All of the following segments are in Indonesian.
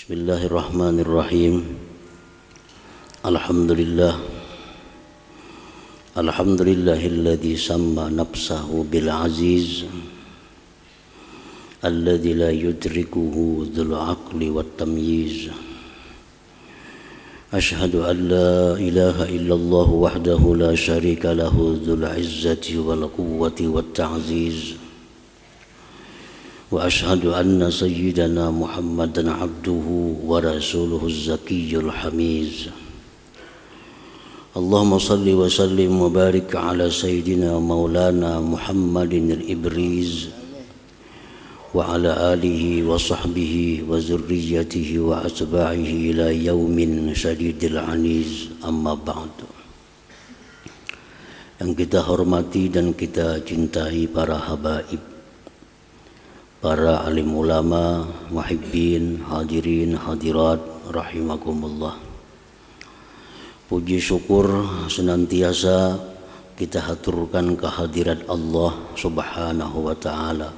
Bismillahirrahmanirrahim. Alhamdulillah. Alhamdulillahilladzi samma nafsahu bil aziz alladzi la yudrikuhu dzul aqli wat tamyiz. Ashhadu an la ilaha illallah wahdahu la syarika lahu dzul izzati wal quwwati wat ta'ziz. Wa ashhadu anna sayyidana Muhammadan abduhu wa rasuluhu az-zakiyyul hamiz. Allahumma salli wa sallim wa barik ala sayyidina maulana Muhammadin al-ibriz wa ala alihi wa sahbihi wa zurriyyatihi wa atba'ihi ila yaumin syadidil aniz, amma ba'du. Yang kita hormati dan kita cintai para habaib, para alim ulama, muhibbin, hadirin, hadirat, rahimakumullah. Puji syukur senantiasa kita haturkan kehadirat Allah subhanahu wa ta'ala,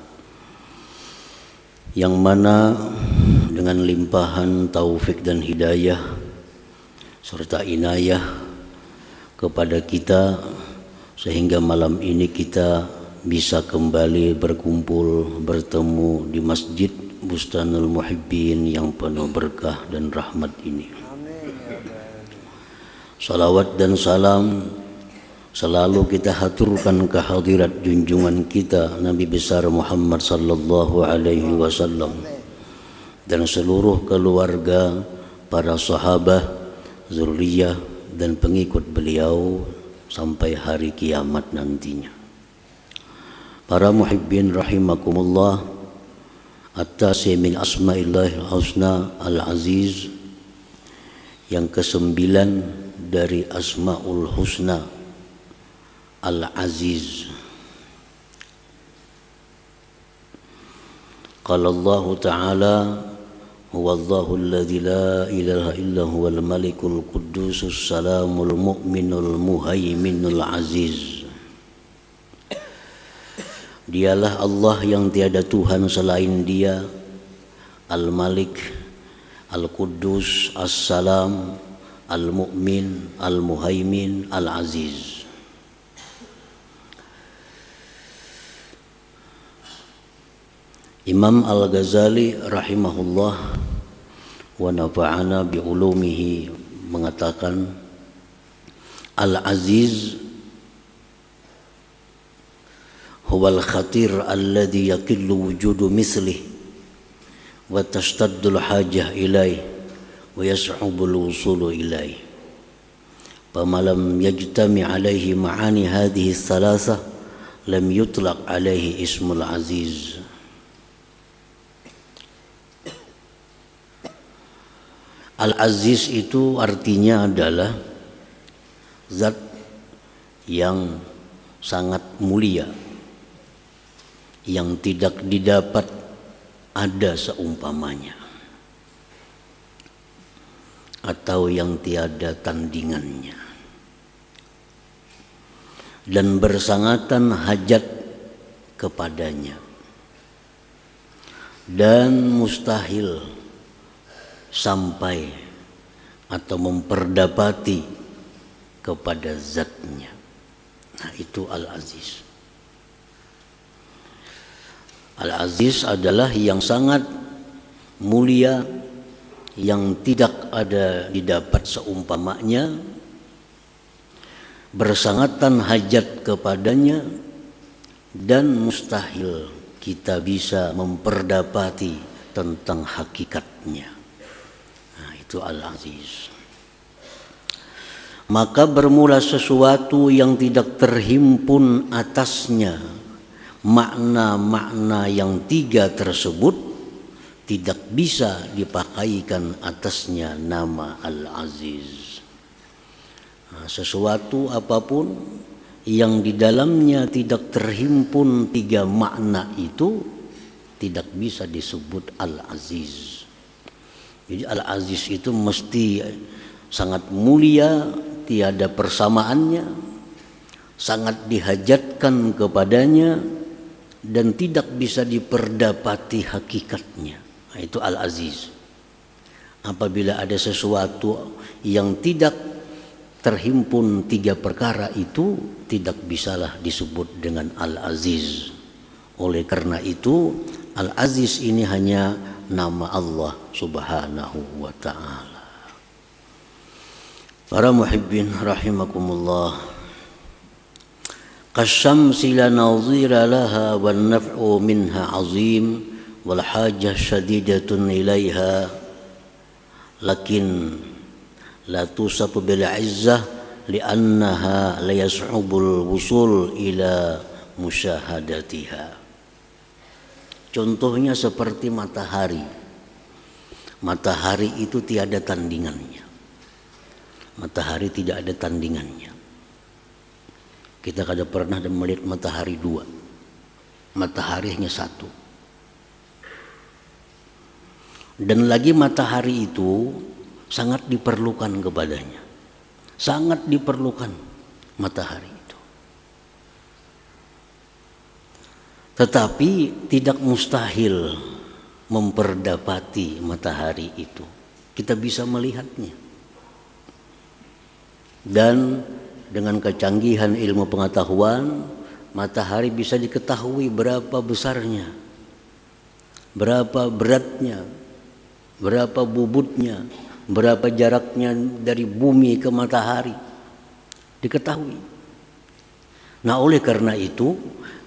yang mana dengan limpahan taufik dan hidayah serta inayah kepada kita, sehingga malam ini kita bisa kembali berkumpul, bertemu di Masjid Bustanul Muhibbin yang penuh berkah dan rahmat ini. Salawat dan salam selalu kita haturkan kehadirat junjungan kita Nabi besar Muhammad sallallahu alaihi wasallam dan seluruh keluarga, para sahabat, zuriyah dan pengikut beliau sampai hari kiamat nantinya. Para muhibbin rahimakumullah, at-tasi min asma'illahil husna al-aziz, yang kesembilan dari asma'ul husna al-aziz. Qala Allah ta'ala huwallahu alladzi la ilaha illa huwal malikul quddusus salamul mu'minul muhaiminul aziz. Dialah Allah yang tiada Tuhan selain Dia, Al-Malik, Al-Quddus, As-Salam, Al-Mu'min, Al-Muhaimin, Al-Aziz. Imam Al-Ghazali rahimahullah wa nafa'ana bi'ulumihi mengatakan, Al-Aziz huwal khatir alladhi yaqillu wujudu mislih wa tashtaddul hajah ilaih wa yas'ubul wusulu ilaih. Famalam yajtami alaihi ma'ani hadhihi thalatha lam yutlaq alaihi ismul aziz. Al-Aziz itu artinya adalah zat yang sangat mulia, yang tidak didapat ada seumpamanya, atau yang tiada tandingannya, dan bersangatan hajat kepadanya, dan mustahil sampai atau memperdapati kepada zatnya. Nah, itu Al-Aziz. Al-Aziz adalah yang sangat mulia, yang tidak ada didapat seumpamanya, bersangatan hajat kepadanya, dan mustahil kita bisa memperdapati tentang hakikatnya. Nah, itu Al-Aziz. Maka bermula sesuatu yang tidak terhimpun atasnya makna-makna yang tiga tersebut, tidak bisa dipakaikan atasnya nama Al-Aziz. Nah, sesuatu apapun yang di dalamnya tidak terhimpun tiga makna itu tidak bisa disebut Al-Aziz. Jadi Al-Aziz itu mesti sangat mulia, tiada persamaannya, sangat dihajatkan kepadanya, dan tidak bisa diperdapati hakikatnya. Nah, itu Al-Aziz. Apabila ada sesuatu yang tidak terhimpun 3 perkara itu, tidak bisalah disebut dengan Al-Aziz. Oleh karena itu, Al-Aziz ini hanya nama Allah Subhanahu wa ta'ala. Para muhibbin rahimakumullah, kasyamsi la nazira laha wan naf'u minha azim wal hajah syadidatun ilaiha lakin la tusafu bil izzah li'annaha la yas'ubul wusul ila musyahadatiha. Contohnya seperti matahari. Matahari itu tiada tandingannya. Matahari tidak ada tandingannya. Kita kada pernah melihat matahari 2. Matahari hanya 1. Dan lagi matahari itu sangat diperlukan kepadanya. Sangat diperlukan matahari itu. Tetapi tidak mustahil memperdapati matahari itu. Kita bisa melihatnya. Dan dengan kecanggihan ilmu pengetahuan, matahari bisa diketahui berapa besarnya, berapa beratnya, berapa bobotnya, berapa jaraknya dari bumi ke matahari, diketahui. Nah, oleh karena itu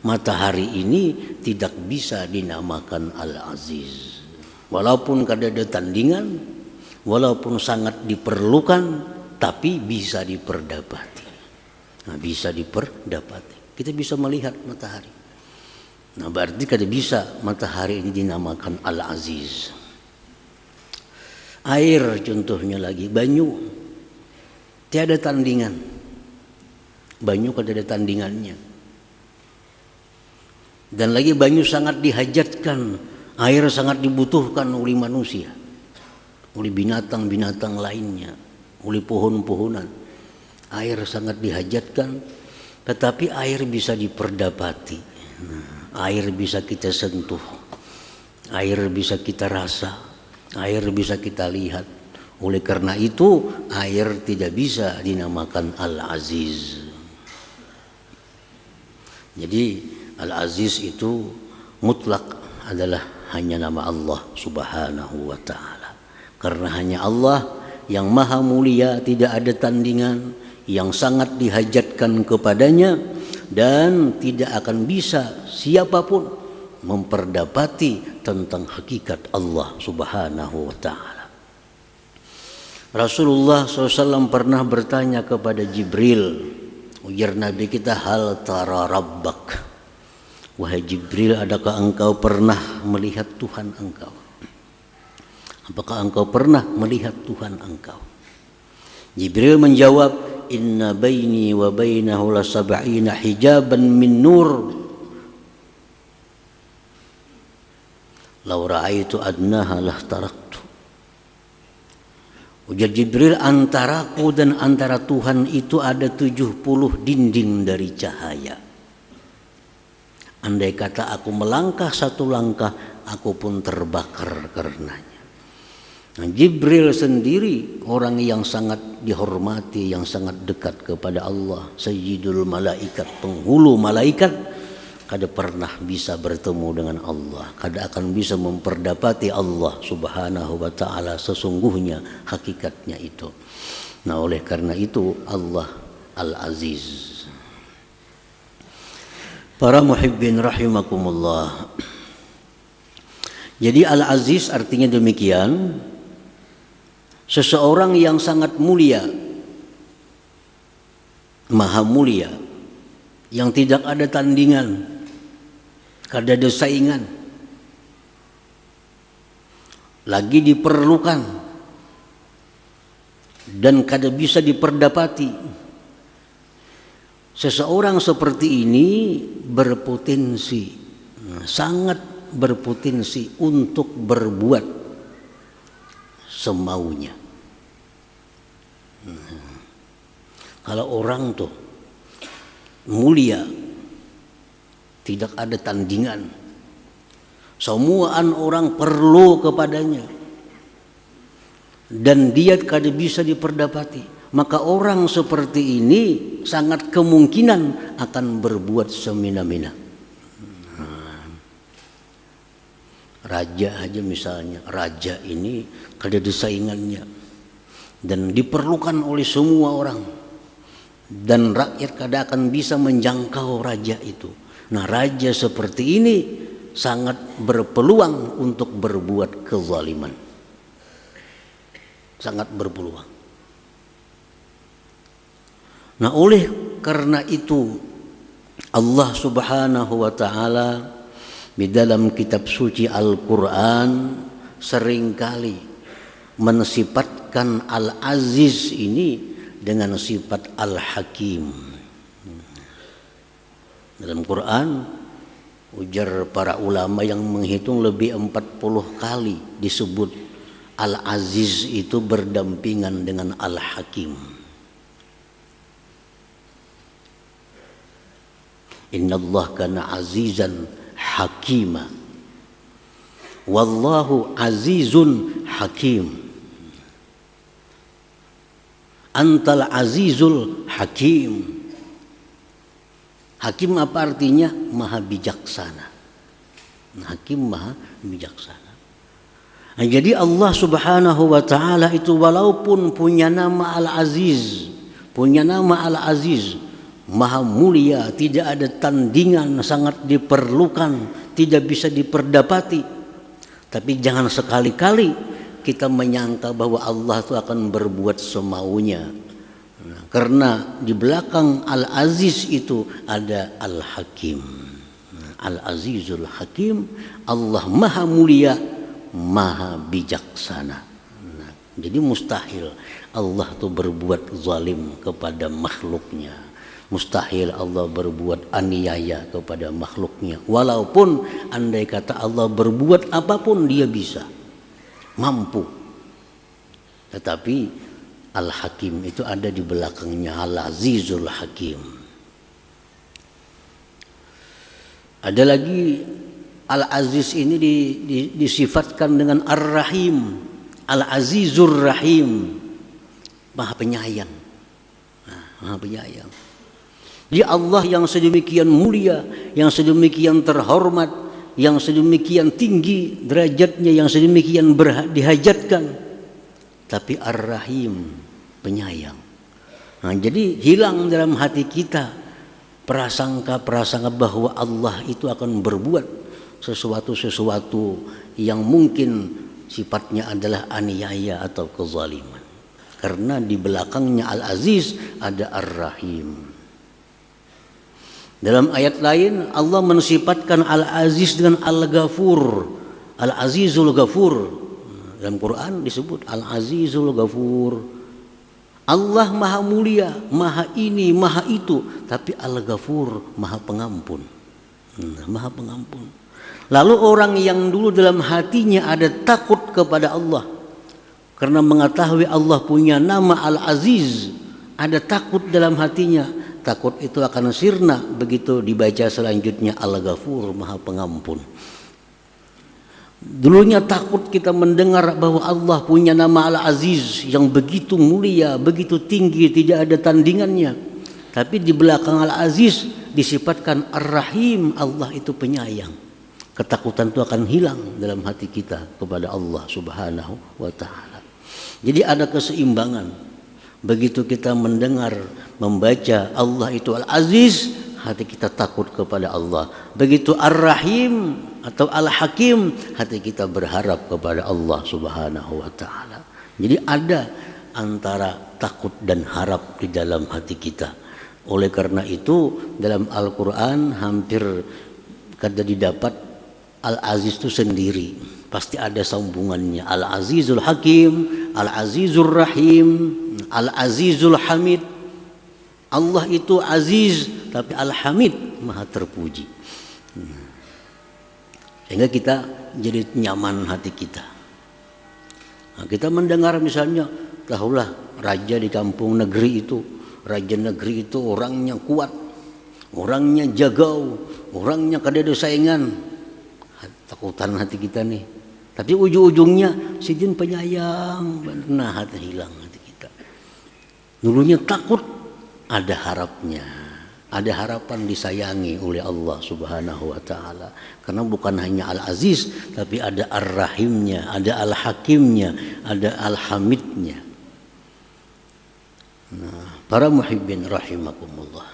matahari ini tidak bisa dinamakan Al-Aziz. Walaupun kada ada tandingan, walaupun sangat diperlukan, tapi bisa diperdapati. Nah, bisa diperdapati. Kita bisa melihat matahari. Nah, berarti kada bisa matahari ini dinamakan Al-Aziz. Air contohnya lagi, banyu. Tiada tandingan. Banyu kada ada tandingannya. Dan lagi banyu sangat dihajatkan. Air sangat dibutuhkan oleh manusia, oleh binatang-binatang lainnya, oleh pohon-pohonan. Air sangat dihajatkan, tetapi air bisa diperdapati. Air bisa kita sentuh, air bisa kita rasa, air bisa kita lihat. Oleh karena itu air tidak bisa dinamakan Al-Aziz. Jadi Al-Aziz itu mutlak adalah hanya nama Allah Subhanahu wa ta'ala. Karena hanya Allah yang maha mulia, tidak ada tandingan, yang sangat dihajatkan kepadanya, dan tidak akan bisa siapapun memperdapati tentang hakikat Allah Subhanahu wa ta'ala. Rasulullah SAW pernah bertanya kepada Jibril, ujar Nabi kita, hal tara rabbak, wahai Jibril, adakah engkau pernah melihat Tuhan engkau? Apakah engkau pernah melihat Tuhan engkau? Jibril menjawab, inna baini wa bainahu la sab'ina hijaban min nur, law ra'aitu adnaha lah taraktu. Ujar Jibril, antaraku dan antara Tuhan itu ada 70 dinding dari cahaya. Andai kata aku melangkah 1 langkah, aku pun terbakar karenanya. Nah, Jibril sendiri orang yang sangat dihormati, yang sangat dekat kepada Allah, Sayyidul Malaikat, penghulu malaikat, kada pernah bisa bertemu dengan Allah, kada akan bisa memperdapati Allah Subhanahu wa ta'ala sesungguhnya hakikatnya itu. Nah, oleh karena itu Allah Al-Aziz. Para muhibbin rahimakumullah. Jadi Al-Aziz artinya demikian, seseorang yang sangat mulia, maha mulia, yang tidak ada tandingan, kada ada saingan, lagi diperlukan dan kada bisa diperdapati. Seseorang seperti ini berpotensi, sangat berpotensi untuk berbuat semaunya. Kalau orang tuh mulia, tidak ada tandingan, semuaan orang perlu kepadanya, dan dia kada bisa diperdapati, maka orang seperti ini sangat kemungkinan akan berbuat semena-mena. Raja aja misalnya, raja ini kada ada saingannya dan diperlukan oleh semua orang, dan rakyat kada akan bisa menjangkau raja itu. Nah, raja seperti ini sangat berpeluang untuk berbuat kezaliman, sangat berpeluang. Nah, oleh karena itu Allah Subhanahu wa taala di dalam kitab suci Al-Qur'an seringkali mensifatkan Al-Aziz ini dengan sifat Al-Hakim. Dalam Quran, ujar para ulama yang menghitung lebih 40 kali disebut Al-Aziz itu berdampingan dengan Al-Hakim. Innallaha kana azizan hakima, wallahu azizun hakim. Antal azizul hakim. Hakim apa artinya? Maha bijaksana. Hakim maha bijaksana. Nah, jadi Allah Subhanahu wa taala itu walaupun punya nama Al-Aziz, punya nama Al-Aziz, maha mulia, tidak ada tandingan, sangat diperlukan, tidak bisa diperdapati. Tapi jangan sekali-kali kita menyangka bahwa Allah itu akan berbuat semaunya. Nah, karena di belakang Al-Aziz itu ada Al-Hakim. Al-Azizul Hakim, Allah maha mulia, maha bijaksana. Nah, jadi mustahil Allah itu berbuat zalim kepada makhluknya. Mustahil Allah berbuat aniaya kepada makhluknya. Walaupun andai kata Allah berbuat apapun, dia bisa, mampu. Tetapi Al-Hakim itu ada di belakangnya, Al-Azizul Hakim. Ada lagi Al-Aziz ini disifatkan dengan Ar-Rahim, Al-Azizur Rahim, maha penyayang. Nah, maha penyayang. Jadi Allah yang sedemikian mulia, yang sedemikian terhormat, yang sedemikian tinggi derajatnya, yang sedemikian dihajatkan, tapi Ar-Rahim, penyayang. Nah, jadi hilang dalam hati kita prasangka-prasangka bahwa Allah itu akan berbuat sesuatu yang mungkin sifatnya adalah aniaya atau kezaliman. Karena di belakangnya Al-Aziz ada Ar-Rahim. Dalam ayat lain Allah mensifatkan Al-Aziz dengan Al-Ghafur, Al-Azizul Ghafur. Dalam Quran disebut Al-Azizul Ghafur. Allah maha mulia, maha ini, maha itu, tapi Al-Ghafur, maha pengampun. Maha pengampun. Lalu orang yang dulu dalam hatinya ada takut kepada Allah karena mengetahui Allah punya nama Al-Aziz, ada takut dalam hatinya. Takut itu akan sirna begitu dibaca selanjutnya Al-Ghafur, maha pengampun. Dulunya takut kita mendengar bahwa Allah punya nama Al-Aziz yang begitu mulia, begitu tinggi, tidak ada tandingannya. Tapi di belakang Al-Aziz disifatkan Ar-Rahim, Allah itu penyayang. Ketakutan itu akan hilang dalam hati kita kepada Allah Subhanahu wa taala. Jadi ada keseimbangan. Begitu kita mendengar, membaca Allah itu Al-Aziz, hati kita takut kepada Allah. Begitu Ar-Rahim atau Al-Hakim, hati kita berharap kepada Allah Subhanahu wa taala. Jadi ada antara takut dan harap di dalam hati kita. Oleh karena itu dalam Al-Qur'an hampir kada didapat Al-Aziz itu sendiri. Pasti ada sambungannya. Al-Azizul Hakim, Al-Azizur Rahim, Al-Azizul Hamid. Allah itu Aziz, tapi Al-Hamid, maha terpuji. Sehingga kita jadi nyaman hati kita. Nah, kita mendengar misalnya, tahulah raja di kampung negeri itu, raja negeri itu orangnya kuat, orangnya jagau, orangnya kada ada saingan. Takutan hati kita nih. Tapi ujung-ujungnya Sidin penyayang, nah hati hilang hati kita. Dulunya takut, ada harapnya. Ada harapan disayangi oleh Allah Subhanahu wa taala. Karena bukan hanya Al-Aziz, tapi ada Ar-Rahimnya, ada Al-Hakimnya, ada Al-Hamidnya. Nah, para muhibbin rahimakumullah.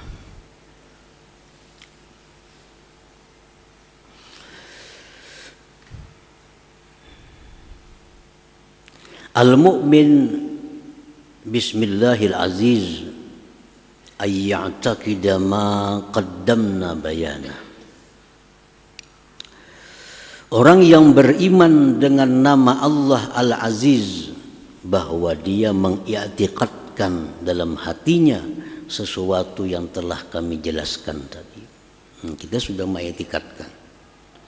Al-mu'min bismillahil aziz ay ya'taqida ma qaddamna bayana. Orang yang beriman dengan nama Allah Al-Aziz, bahwa dia mengiktikadkan dalam hatinya sesuatu yang telah kami jelaskan tadi. Kita sudah mengiktikadkan,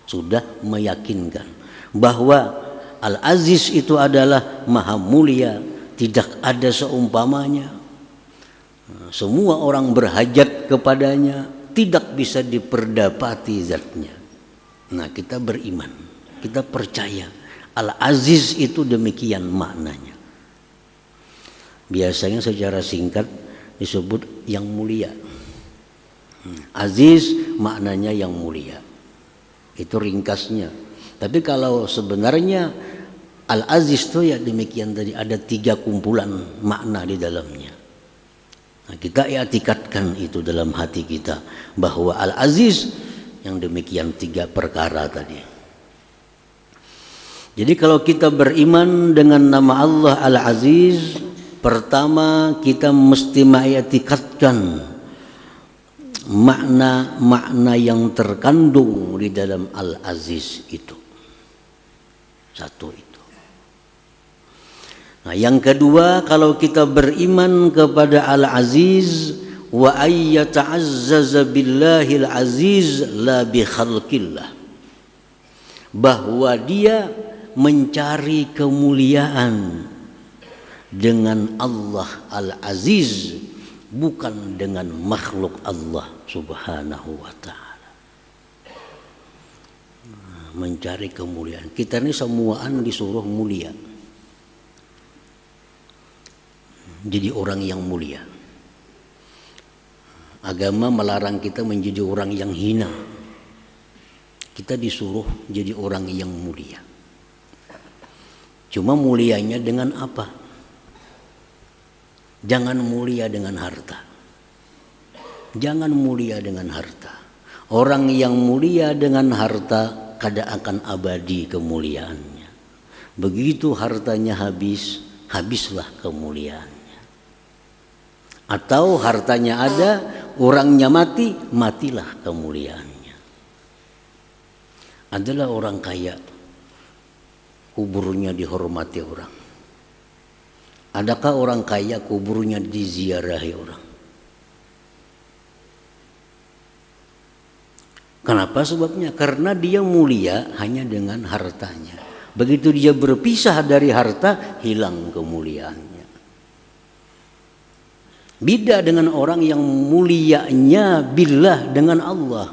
sudah meyakinkan bahwa Al-Aziz itu adalah maha mulia, tidak ada seumpamanya. Semua orang berhajat kepadanya, tidak bisa diperdapati zatnya. Nah, kita beriman, kita percaya Al-Aziz itu demikian maknanya. Biasanya secara singkat disebut yang mulia. Aziz maknanya yang mulia, itu ringkasnya. Tapi kalau sebenarnya Al-Aziz itu ya demikian tadi, ada 3 kumpulan makna di dalamnya. Nah, kita i'tikadkan itu dalam hati kita bahwa Al-Aziz yang demikian 3 perkara tadi. Jadi kalau kita beriman dengan nama Allah Al-Aziz, pertama kita mesti mengiktikadkan makna-makna yang terkandung di dalam Al-Aziz itu. Satu itu. Nah, yang kedua, kalau kita beriman kepada Al-Aziz, wa ayyata'azzaza billahil aziz la bi khalqillah, bahwa dia mencari kemuliaan dengan Allah Al-Aziz, bukan dengan makhluk Allah Subhanahu wa ta'ala. Mencari kemuliaan. Kita ini semuaan disuruh mulia, jadi orang yang mulia. Agama melarang kita menjadi orang yang hina. Kita disuruh jadi orang yang mulia. Cuma mulianya dengan apa? Jangan mulia dengan harta. Jangan mulia dengan harta. Orang yang mulia dengan harta kada akan abadi kemuliaannya. Begitu hartanya habis, habislah kemuliaan. Atau hartanya ada, orangnya mati, matilah kemuliaannya. Adalah orang kaya, kuburnya dihormati orang. Adakah orang kaya kuburnya diziarahi orang? Kenapa sebabnya? Karena dia mulia hanya dengan hartanya. Begitu dia berpisah dari harta, hilang kemuliaannya. Beda dengan orang yang mulianya billah dengan Allah.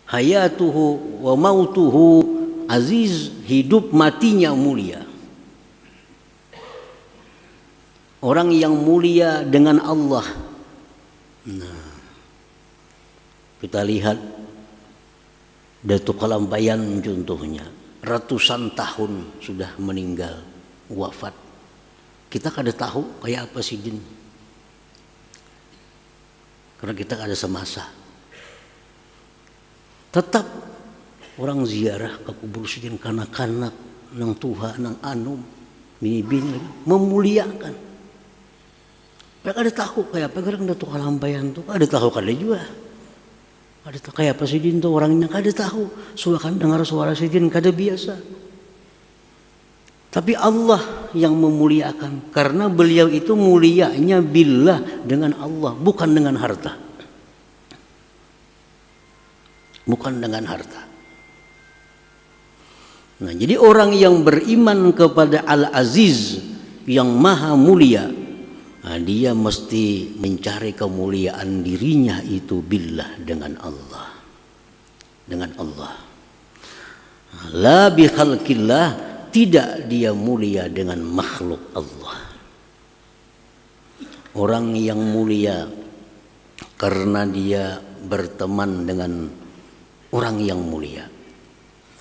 Hayatuhu wa mautuhu aziz, hidup matinya mulia. Orang yang mulia dengan Allah. Nah, kita lihat Datuk Kalampayan contohnya, ratusan tahun sudah meninggal, wafat. Kita kada tahu kayak apa Sidin, karena kita kada semasa. Tetap orang ziarah ke kubur Sidin, kanak-kanak nang tuha nang anum bini-bini memuliakan. Mereka kada tahu kayak apa gerang Datuk Kalampayan tuh, kada tahu kada juga. Kada tahu kayak apa Sidin tuh orangnya, kada tahu. Suakan dengar suara Sidin kada biasa. Tapi Allah yang memuliakan, karena beliau itu mulianya billah dengan Allah, bukan dengan harta. Bukan dengan harta. Nah, jadi orang yang beriman kepada Al-Aziz yang maha mulia, nah, dia mesti mencari kemuliaan dirinya itu billah dengan Allah. Dengan Allah. La bi khalqillah, tidak dia mulia dengan makhluk Allah. Orang yang mulia karena dia berteman dengan orang yang mulia.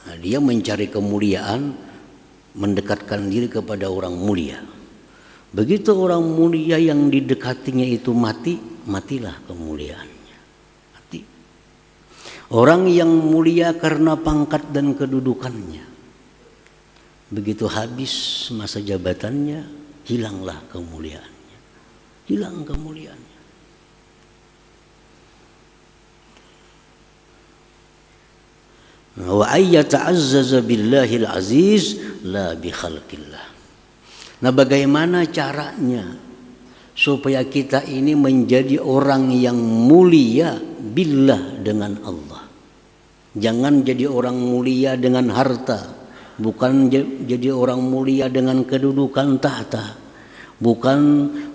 Nah, dia mencari kemuliaan, mendekatkan diri kepada orang mulia. Begitu orang mulia yang didekatinya itu mati, matilah kemuliaannya. Mati. Orang yang mulia karena pangkat dan kedudukannya, begitu habis masa jabatannya, hilanglah kemuliaannya. Hilang kemuliaannya. Wa ayyata'azzaza billahil aziz la bi khalqillah. Nah, bagaimana caranya supaya kita ini menjadi orang yang mulia billah dengan Allah? Jangan jadi orang mulia dengan harta, bukan jadi orang mulia dengan kedudukan tahta, bukan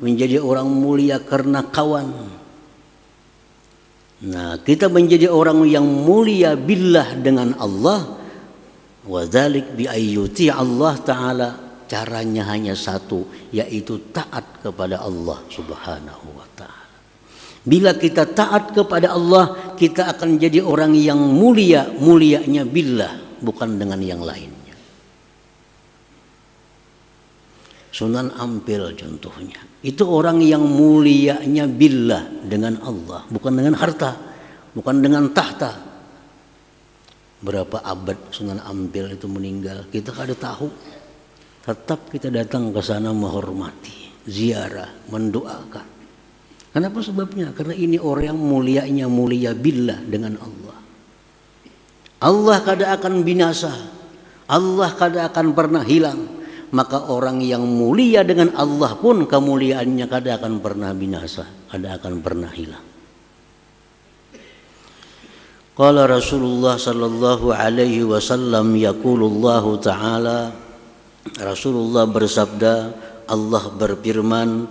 menjadi orang mulia karena kawan. Nah, kita menjadi orang yang mulia billah dengan Allah, wa dzalik bi ayyuti Allah taala. Caranya hanya satu, yaitu taat kepada Allah Subhanahu wa taala. Bila kita taat kepada Allah, kita akan jadi orang yang mulia, mulianya billah, bukan dengan yang lainnya. Sunan Ampel contohnya, itu orang yang mulianya billah dengan Allah, bukan dengan harta, bukan dengan tahta. Berapa abad Sunan Ampel itu meninggal, kita kada tahu. Tetap kita datang ke sana menghormati, ziarah, mendoakan. Kenapa sebabnya? Karena ini orang yang mulianya mulia billah dengan Allah. Allah kada akan binasa, Allah kada akan pernah hilang. Maka orang yang mulia dengan Allah pun kemuliaannya kada akan pernah binasa, kada akan pernah hilang. Qala Rasulullah sallallahu alaihi wasallam, yaqulullahu ta'ala, Rasulullah bersabda, Allah berfirman,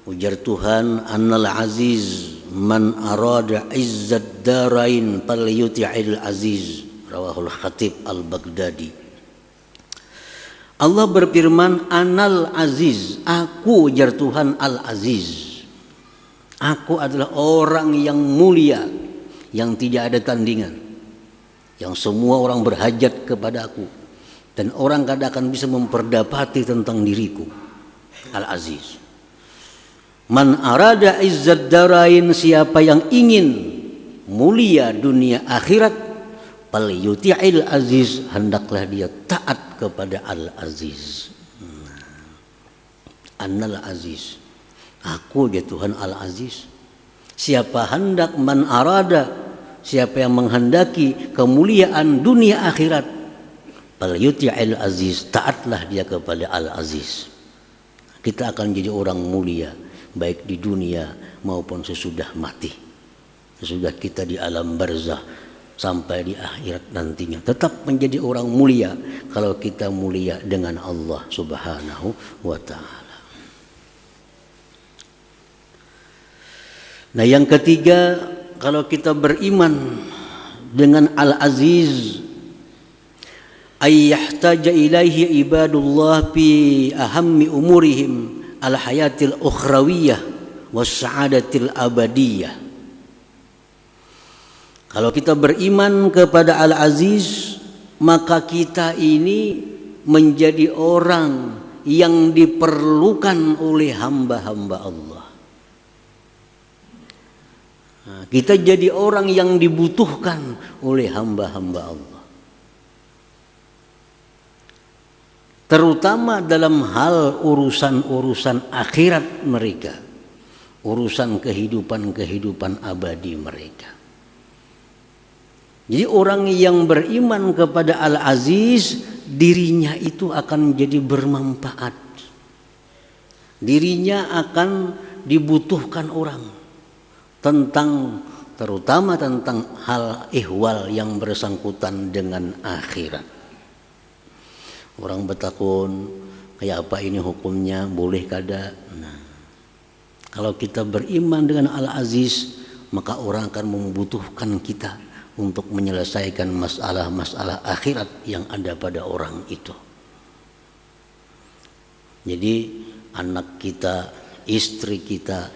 ujar Tuhan, Annal aziz man arada izzad darain falyuti'il aziz, rawahul Khatib al-Baghdadi. Allah berfirman, Anal aziz, aku, ujar Tuhan, al-aziz. Aku adalah orang yang mulia, yang tidak ada tandingan, yang semua orang berhajat kepada aku, dan orang kada akan bisa memperdapati tentang diriku. Al-Aziz. Man arada izzad darain, siapa yang ingin mulia dunia akhirat, fal yuti'il aziz, hendaklah dia taat kepada Al-Aziz. Annal aziz, aku ya Tuhan Al-Aziz. Siapa hendak, man arada, siapa yang menghendaki kemuliaan dunia akhirat, fal yuti'il aziz, taatlah dia kepada Al-Aziz. Kita akan jadi orang mulia baik di dunia maupun sesudah mati. Sesudah kita di alam barzah sampai di akhirat nantinya, tetap menjadi orang mulia kalau kita mulia dengan Allah Subhanahu wa taala. Nah, yang ketiga, kalau kita beriman dengan Al-Aziz, ayyahtaja ilaihi ibadullah fi ahammi umurihim al-hayatil ukhrawiyah was sa'adatil abadiyah. Kalau kita beriman kepada Al-Aziz, maka kita ini menjadi orang yang diperlukan oleh hamba-hamba Allah. Nah, kita jadi orang yang dibutuhkan oleh hamba-hamba Allah, terutama dalam hal urusan-urusan akhirat mereka, urusan kehidupan-kehidupan abadi mereka. Jadi orang yang beriman kepada Al-Aziz, dirinya itu akan jadi bermanfaat, dirinya akan dibutuhkan orang, terutama tentang hal ihwal yang bersangkutan dengan akhirat. Orang bertakun, kayak apa ini hukumnya, boleh kada? Nah, kalau kita beriman dengan Al-Aziz, maka orang akan membutuhkan kita, untuk menyelesaikan masalah-masalah akhirat yang ada pada orang itu. Jadi anak kita, istri kita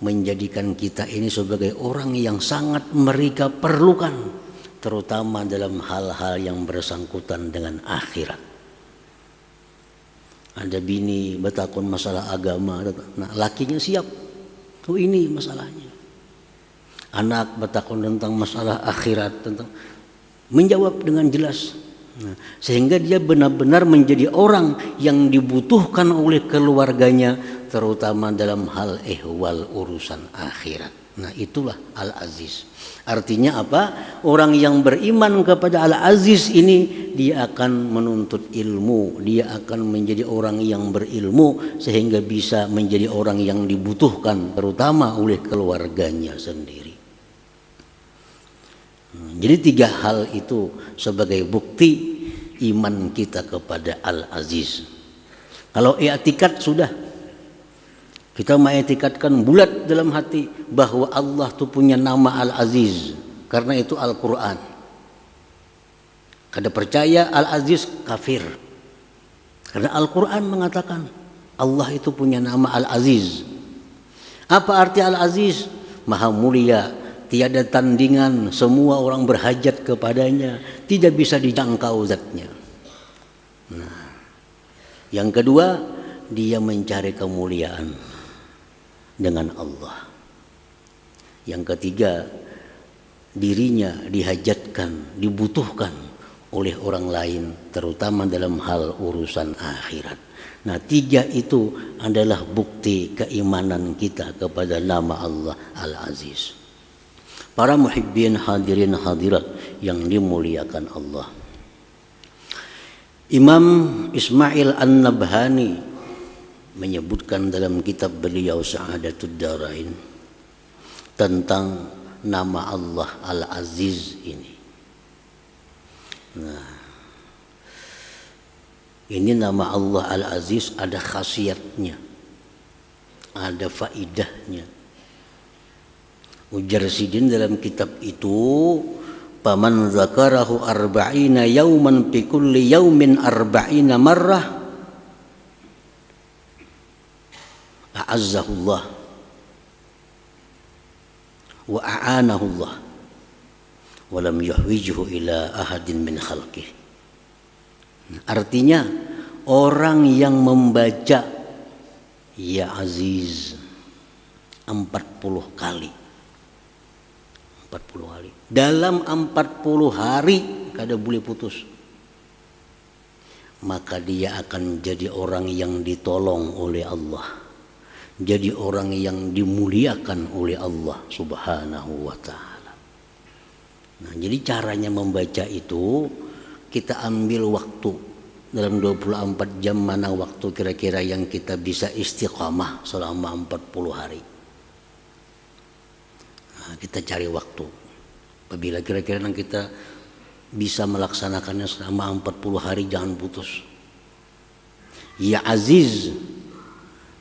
menjadikan kita ini sebagai orang yang sangat mereka perlukan, terutama dalam hal-hal yang bersangkutan dengan akhirat. Ada bini bertakun masalah agama, nah lakinya siap, oh ini masalahnya. Anak bertakun tentang masalah akhirat, tentang menjawab dengan jelas. Nah, sehingga dia benar-benar menjadi orang yang dibutuhkan oleh keluarganya, terutama dalam hal ehwal urusan akhirat. Nah, itulah Al-Aziz. Artinya apa? Orang yang beriman kepada Al-Aziz ini, dia akan menuntut ilmu, dia akan menjadi orang yang berilmu sehingga bisa menjadi orang yang dibutuhkan terutama oleh keluarganya sendiri. Jadi 3 hal itu sebagai bukti iman kita kepada Al-Aziz. Kalau i'tikad sudah, kita mengiktikadkan bulat dalam hati bahwa Allah itu punya nama Al-Aziz, karena itu Al-Quran. Kada percaya Al-Aziz kafir, karena Al-Quran mengatakan Allah itu punya nama Al-Aziz. Apa arti Al-Aziz? Maha mulia, tiada tandingan, semua orang berhajat kepadanya, tidak bisa dijangkau zatnya. Nah, yang kedua, dia mencari kemuliaan dengan Allah. Yang ketiga, dirinya dihajatkan, dibutuhkan oleh orang lain, terutama dalam hal urusan akhirat. Nah, 3 itu adalah bukti keimanan kita kepada nama Allah Al-Aziz. Para muhibbin hadirin hadirat yang dimuliakan Allah, Imam Ismail An-Nabhani menyebutkan dalam kitab beliau Sa'adatud Darain tentang nama Allah Al-Aziz ini. Nah, ini nama Allah Al-Aziz ada khasiatnya, ada faidahnya. Ujar Sidin dalam kitab itu, paman zakarahu arba'ina yauman fi kulli yaumin arba'ina marrah a'azzahullah wa a'anahullah wa lam yuhwijhu ila ahadin min khalqih. Artinya orang yang membaca Ya Aziz 40 kali, 40 hari. Dalam 40 hari kada boleh putus, maka dia akan jadi orang yang ditolong oleh Allah, jadi orang yang dimuliakan oleh Allah Subhanahu wa ta'ala. Nah, jadi caranya membaca itu, kita ambil waktu dalam 24 jam, mana waktu kira-kira yang kita bisa istiqamah selama 40 hari. Kita cari waktu. Apabila kira-kira kita bisa melaksanakannya selama 40 hari, jangan putus. Ya Aziz.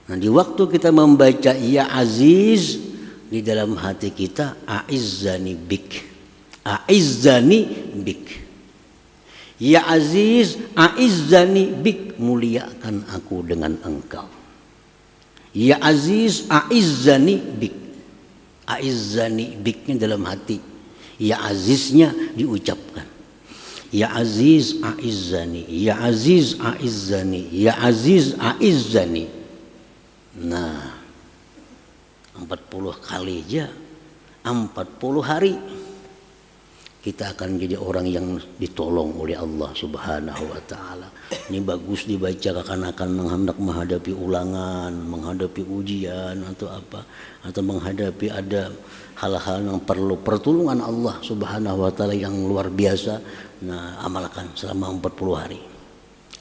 Nah, di waktu kita membaca Ya Aziz, di dalam hati kita, A'izzani bik, A'izzani bik. Ya Aziz, A'izzani bik, muliakan aku dengan engkau. Ya Aziz, A'izzani bik. A'izzani biknya dalam hati, Ya Aziznya diucapkan. Ya Aziz A'izzani, Ya Aziz A'izzani, Ya Aziz A'izzani. Nah, 40 kali aja, 40 hari kita akan jadi orang yang ditolong oleh Allah Subhanahu wa ta'ala. Ini bagus dibaca kakan-kakan menghendak menghadapi ulangan, menghadapi ujian atau apa, atau menghadapi ada hal-hal yang perlu pertolongan Allah Subhanahu wa ta'ala yang luar biasa. Nah, amalkan selama 40 hari,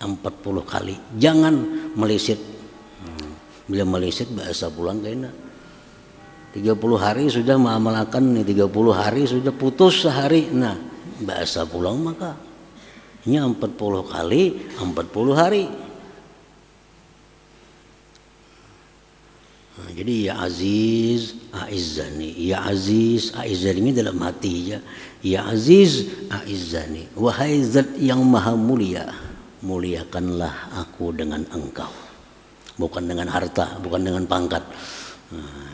40 kali, jangan meleset. Bila meleset bahasa pulang kayaknya 30 hari sudah mengamalkan nih, 30 hari sudah putus sehari. Nah, bahasa pulang maka ini 40 kali 40 hari. Jadi ya Aziz A'izzani, ya Aziz A'izzani ini dalam hati ya. Ya Aziz A'izzani, wahai zat yang maha mulia, muliakanlah aku dengan engkau. Bukan dengan harta, bukan dengan pangkat.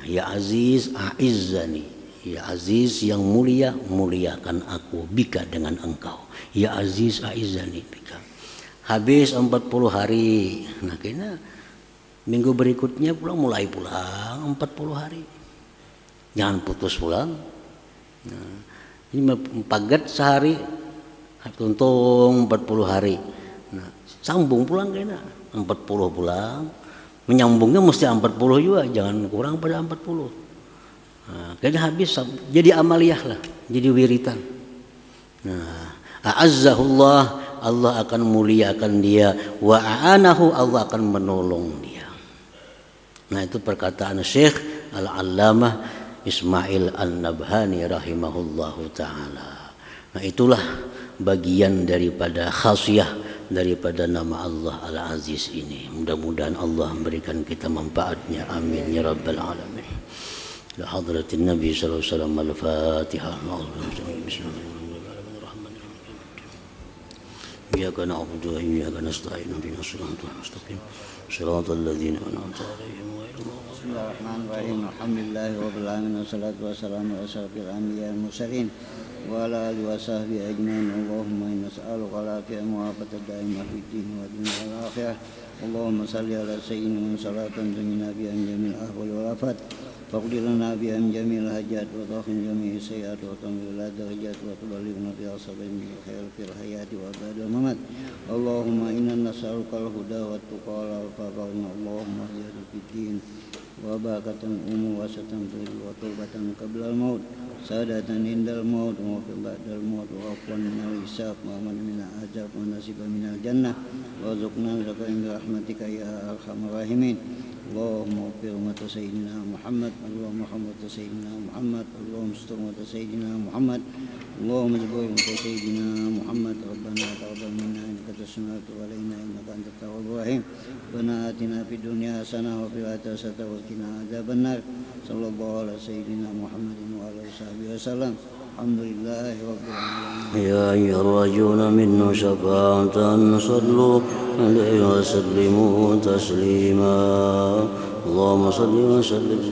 Ya Aziz A'izzani, ya Aziz yang mulia, muliakan aku bika dengan engkau. Ya Aziz A'izzani bika. Habis 40 hari. Nah kayaknya minggu berikutnya mulai pulang 40 hari. Jangan putus pulang. Nah, ini pagat sehari, tuntung 40 hari. Nah, sambung pulang kayaknya 40 pulang. Menyambungnya mesti 40 juga, jangan kurang pada 40. Nah, kayaknya habis jadi amaliyah lah, jadi wiritan. Nah, a'azzahullah, Allah akan muliakan dia, wa a'anahu, Allah akan menolong dia. Nah itu perkataan Syekh Al-Allamah Ismail An-Nabhani rahimahullahu ta'ala. Nah itulah bagian daripada khasiyah daripada nama Allah Al-Aziz ini. Mudah-mudahan Allah memberikan kita manfaatnya. Amin ya rabbal alamin. La hadratin Nabi sallallahu alaihi wasallam. Al-Fatihah. Bismillahirrahmanirrahim. Iyyaka na'budu wa iyyaka nasta'in. Ihdinas siratal mustaqim. Shiratal ladzina an'amta 'alaihim. Bismillahirrahmanirrahim. Alhamdulillahi rabbil alamin wassalatu wassalamu ala asyrafil anbiya'i wal mursalin wa ala alihi wa sahbihi ajmain. Allahumma inna nas'aluka al-afiyata wa al-daimah fid din wa dunya wal akhirah. Allahumma salli ala sayyidina salatan tunjina biha min jamil ahwal wal afat. Faqdi lana biha min jamil hajat wa taqim jami'i sayyi'at wa tamil darajat wa tuballighna bi asabin bi khair fil hayati wa ba'da mamat. Allahumma inna nas'aluka al-huda wa tuqa wal afafa. Allahumma ihdina fid din wa barakatan wasatan wa tawbatan qabla al-maut, sadatan indal maut wa ba'dal maut, wa afwan minal hisab wa aman minal azab wa nasiban minal jannah wa zuqna bi rahmatika ya arhamar rahimin. Allahumma ighfir ummata sayyidina Muhammad, Allahumma rahmata sayyidina Muhammad, Allahumma astur ummata sayyidina Muhammad, Allahumma jabir ummata sayyidina Muhammad. Rabbana taqabbal minna innaka antas sami'ul alim innaka antat tawwabur rahim. Rabbana atina fid dunya hasanah wa fil akhirati hasanah wa qina adzabannar. Sallallahu ala sayyidina Muhammadin wa ala sahbihi wasallam. Alhamdulillahi rabbil alamin. Ya ayyuhar-rajuna minnu syafa'atan sallu alaihi wa sallimu taslima. Allahumma salli wa sallim